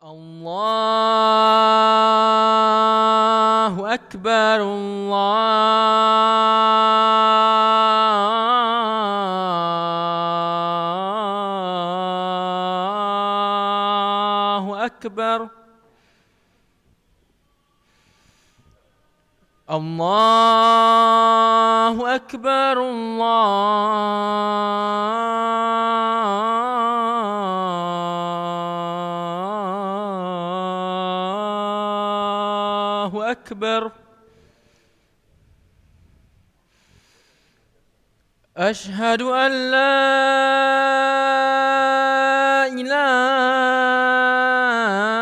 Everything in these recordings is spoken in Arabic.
الله أكبر الله أكبر الله أكبر الله أكبر أشهد أن لا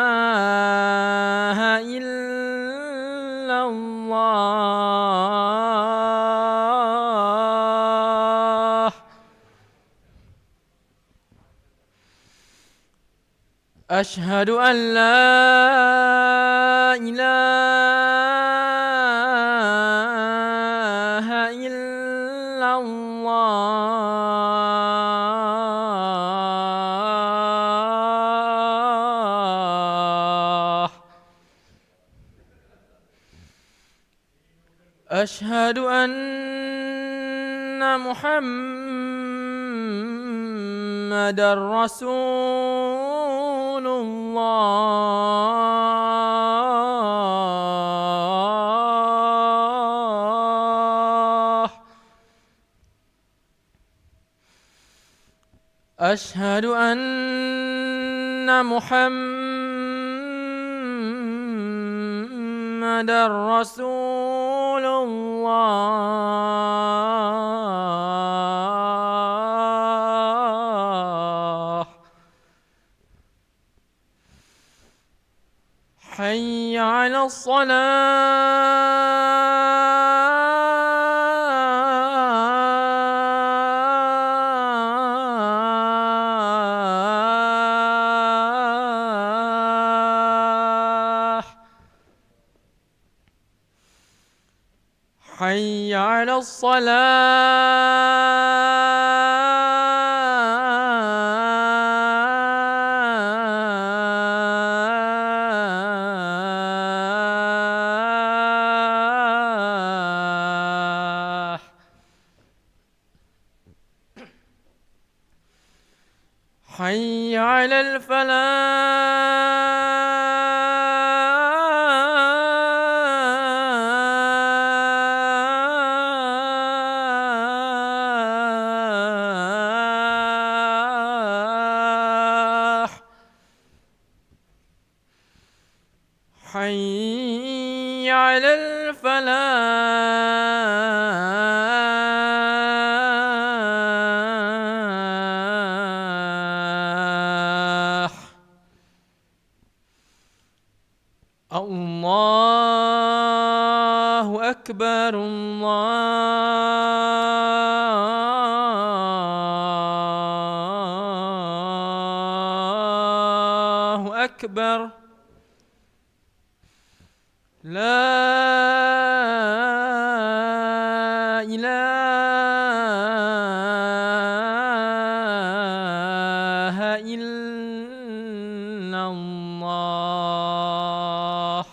إله إلا الله أشهد أن لا إله إلا الله أشهد أن محمدًا رسول الله أشهد أن محمدًا رسول الله حي على الصلاة حي على الصلاة حي على الفلاح حي على الفلاح الله أكبر الله أكبر لا إله إلا الله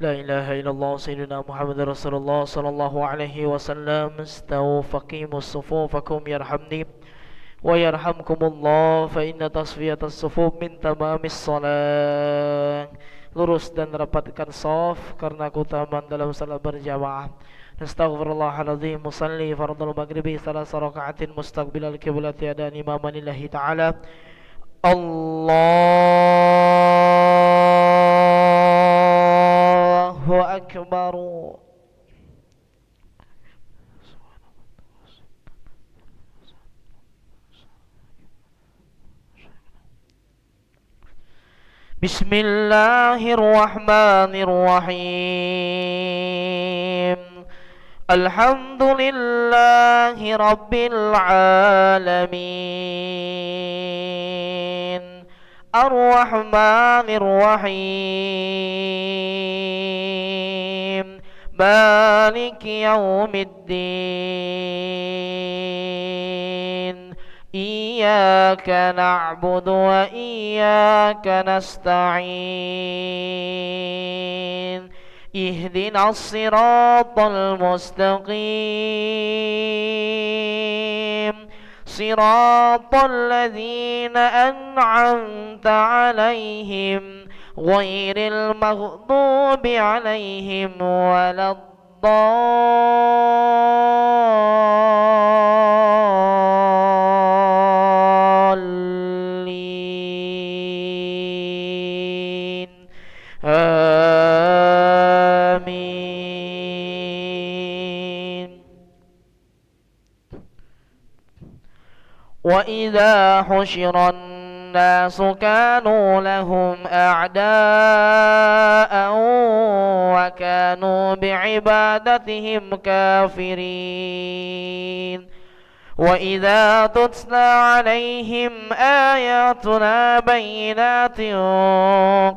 لا إله إلا الله سيدنا محمد رسول الله صلى الله عليه وسلم. استووا فقيموا صفوفكم يرحمني ويرحمكم الله فإن تصفية الصفوف من تمام الصلاة. Lurus dan rapatkan shaf karena keutamaan dalam salat berjamaah. Astaghfirullahaladzim. Musalli fardul maghribi salasa raka'atin mustaqbilal qiblati adan imaman lillahi ta'ala. Allahu akbar. Bismillahirrahmanirrahim. Alhamdulillahi rabbil alamin. Ar-Rahmanir Rahim. Maliki yaumiddin. Iyyaka na'budu wa iyyaka nasta'in. Ihdinas siratal mustaqim. Siratal ladzina an'amta 'alaihim ghairil maghdubi 'alaihim waladdallin. Amin. Wa idza husyiran nasu kanu lahum a'da'an wa kanu bi'ibadatihim kafirin. Wa idza tutla 'alaihim ayatuna bayyinatin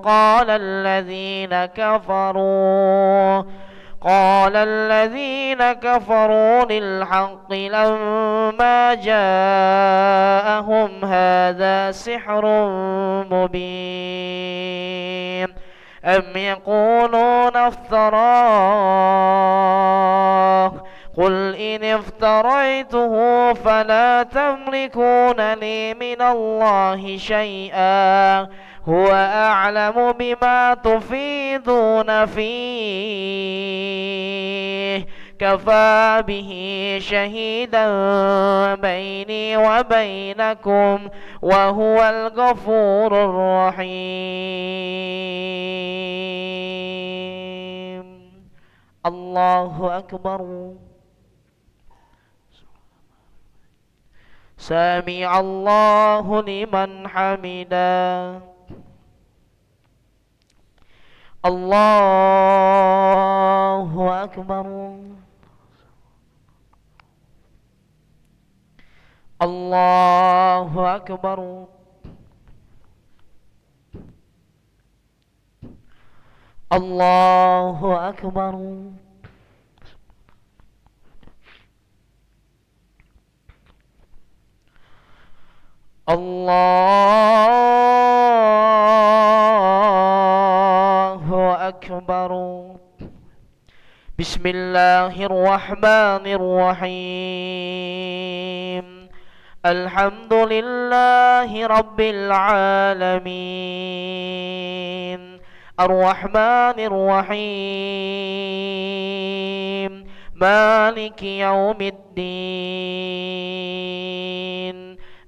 qala الذين كفروا للحق لما جاءهم هذا سحر مبين. أم يقولون افتراه قل إن افتريته فلا تملكون لي من الله شيئا هو أعلم بما تفيضون فيه كفى به شهيدا بيني وبينكم وهو الغفور الرحيم. الله أكبر. سمع الله لمن حمده. الله أكبر. الله أكبر. الله أكبر. الله أكبر. بسم الله الرحمن الرحيم. الحمد لله رب العالمين. الرحمن الرحيم. مالك يوم الدين.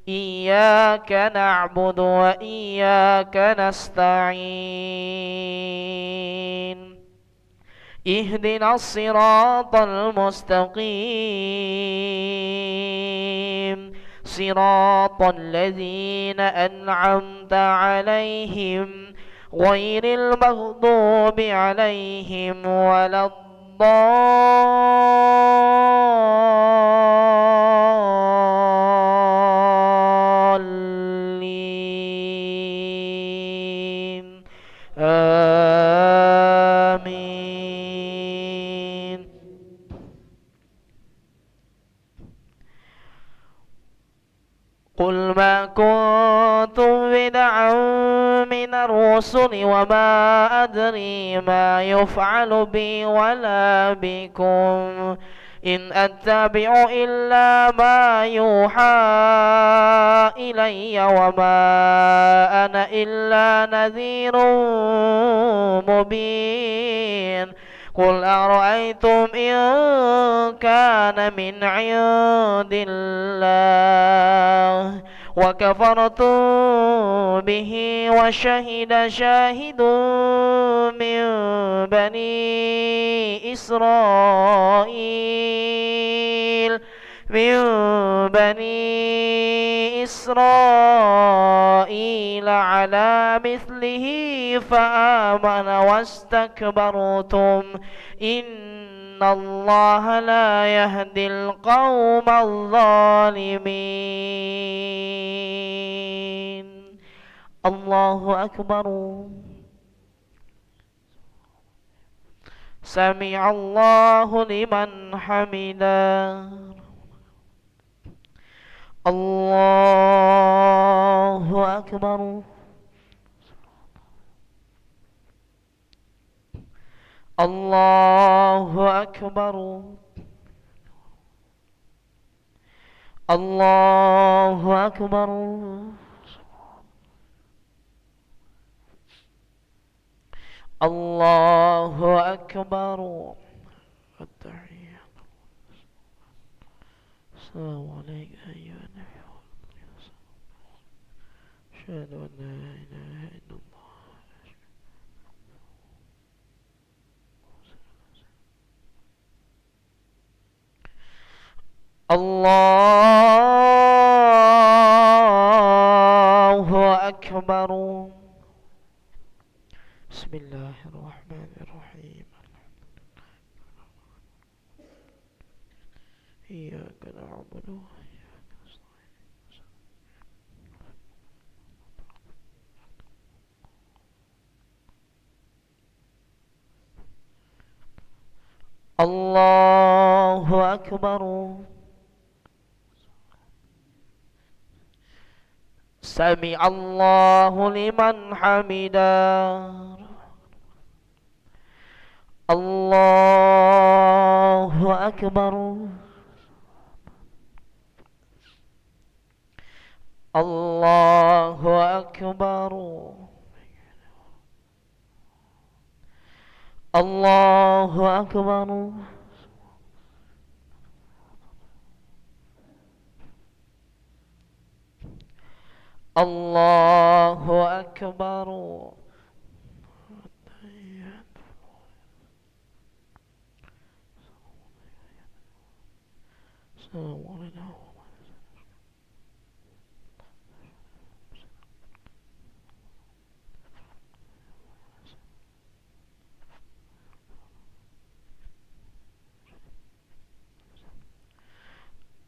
إياك نعبد وإياك نستعين. اهدنا الصراط المستقيم. صراط الذين أنعمت عليهم غير المغضوب عليهم ولا الضالين. آمين. قل ما كنتم بدعا من الرسل وما أدري ما يفعل بي ولا بكم إن أتبع إلا ما يوحى إلي وما أنا إلا نذير مبين قل أرأيتم إن كان من عند الله وكفرتم به وشهد شاهد من بني إسرائيل على مثله فآمن واستكبرتم إن الله لا يهدي القوم الظالمين. الله أكبر. سمع الله لمن حمده. الله أكبر. الله أكبر. الله أكبر. الله أكبر. التحية. السلام عليك أيها النبي. أشهد أن لا إله إلا الله. الله أكبر. بسم الله الرحمن الرحيم. إياك نعبد وإياك نستعين. الله أكبر. سمع الله لمن حمده. الله أكبر. الله أكبر. الله أكبر. الله أكبر. السلام عليكم.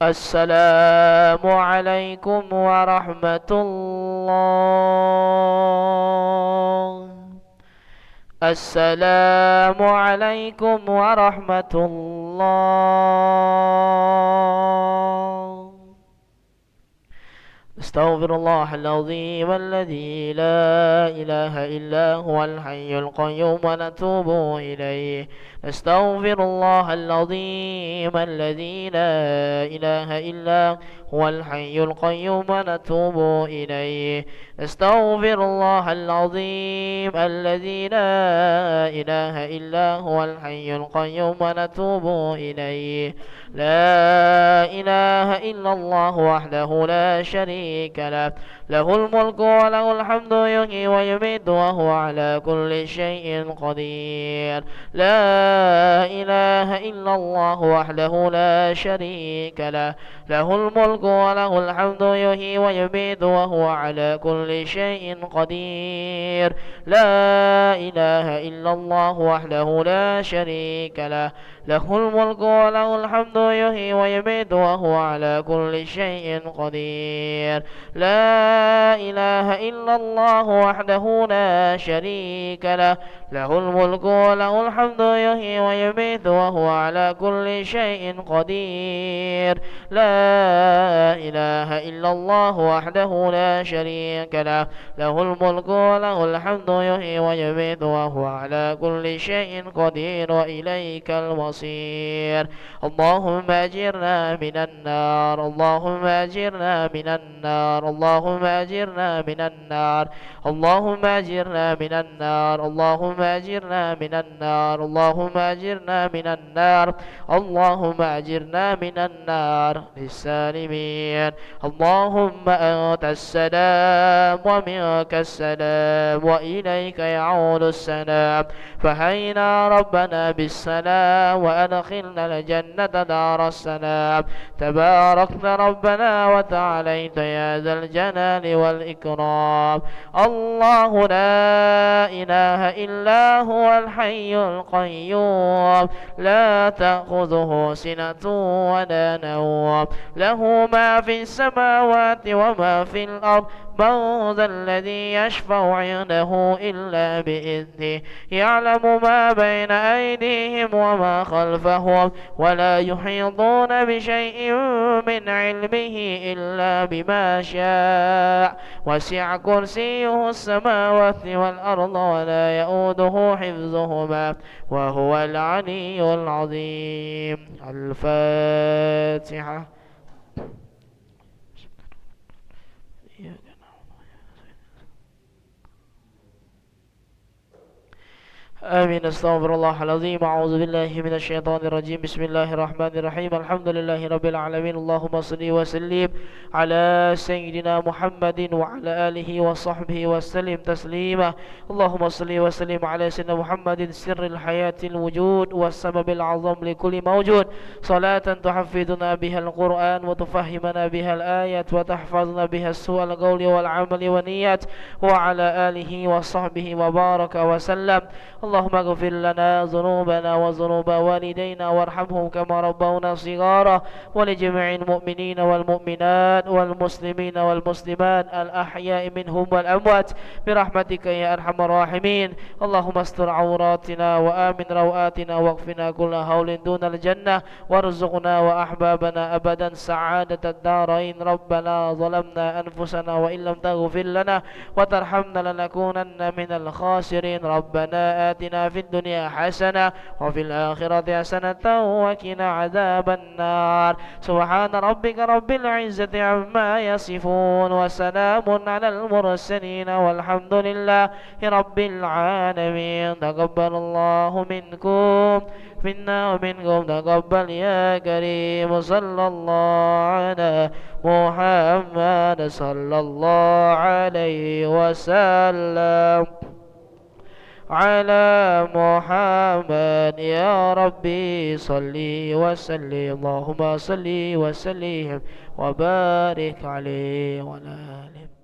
السلام عليكم ورحمة الله. السلام عليكم ورحمة الله. استغفر الله العظيم الذي لا إله إلا هو الحي القيوم ونتوب إليه. استغفر الله العظيم الذي لا إله إلا هو الحي القيوم ونتوب إليه. استغفر الله العظيم الذي لا إله إلا هو الحي القيوم ونتوب إليه. لا إله إلا الله وحده لا شريك له له الملك وله الحمد يحيي ويميت وهو على كل شيء قدير. لا إله إلا الله وحده لا شريك له له الملك وله الحمد يحيي ويميت وهو على كل شيء قدير. لا إله إلا الله وحده لا شريك له له الملك وله الحمد يحيي ويميت وهو على كل شيء قدير. لا إله إلا الله وحده لا شريك له له الملك وله الحمد يحيي ويميت وهو على كل شيء قدير. لا إله إلا الله وحده لا شريك له، له الملك وله الحمد يحيي ويميت وهو على كل شيء قدير وإليك المصير. اللهم أجرنا من النار، اللهم أجرنا من النار، اللهم أجرنا من النار، اللهم أجرنا من النار، اللهم أجرنا من النار، اللهم أجرنا من النار، اللهم أجرنا من النار للسالمين. اللهم أنت السلام ومنك السلام وإليك يعود السلام، فهينا ربنا بالسلام وأدخلنا الجنة دار السلام. تباركت ربنا وتعاليت يا ذا الجلال والإكرام. الله لا إله إلا هو الحي القيوم، لا تأخذه سنة ولا نوم، له ما في السماوات وما في الأرض. من ذا الذي يشفع عنده إلا بإذنه، يعلم ما بين أيديهم وما خلفهم، ولا يحيطون بشيء من علمه إلا بما شاء، وسع كرسيه السماوات والأرض ولا يؤوده حفظهما وهو العلي العظيم. الفاتحة. آمين. استغفر الله العظيم. أعوذ بالله من الشيطان الرجيم. بسم الله الرحمن الرحيم. الحمد لله رب العالمين. اللهم صل وسلم على سيدنا محمد وعلى آله وصحبه وسلم تسليما. اللهم صل وسلم على سيدنا محمد سر الحياة الوجود والسبب العظم لكل موجود، صلاة تحفظنا بها القرآن وتفهمنا بها الآيات وتحفظنا بها سوء القول والعمل والنيات، وعلى آله وصحبه وبارك وسلم. اللهم اغفر لنا ذنوبنا وذنوب والدينا وارحمهم كما ربونا صغارا، ولجميع المؤمنين والمؤمنات والمسلمين والمسلمات الأحياء منهم والأموات برحمتك يا أرحم الراحمين. اللهم استر عوراتنا وآمن روآتنا واكفنا كل هول دون الجنة، وارزقنا وأحبابنا أبدا سعادة الدارين. ربنا ظلمنا أنفسنا وإن لم تغفر لنا وترحمنا لنكونن من الخاسرين. ربنا آتنا في الدنيا حسنة وفي الآخرة حسنة وقنا عذاب النار. سبحان ربك رب العزة عما يصفون وسلام على المرسلين والحمد لله رب العالمين. تقبل الله منكم منا ومنكم تقبل يا كريم. صلى الله على محمد صلى الله عليه وسلم على محمد يا ربي صلي وسلم. اللهم صلي وسلم وبارك عليه وعلى آله.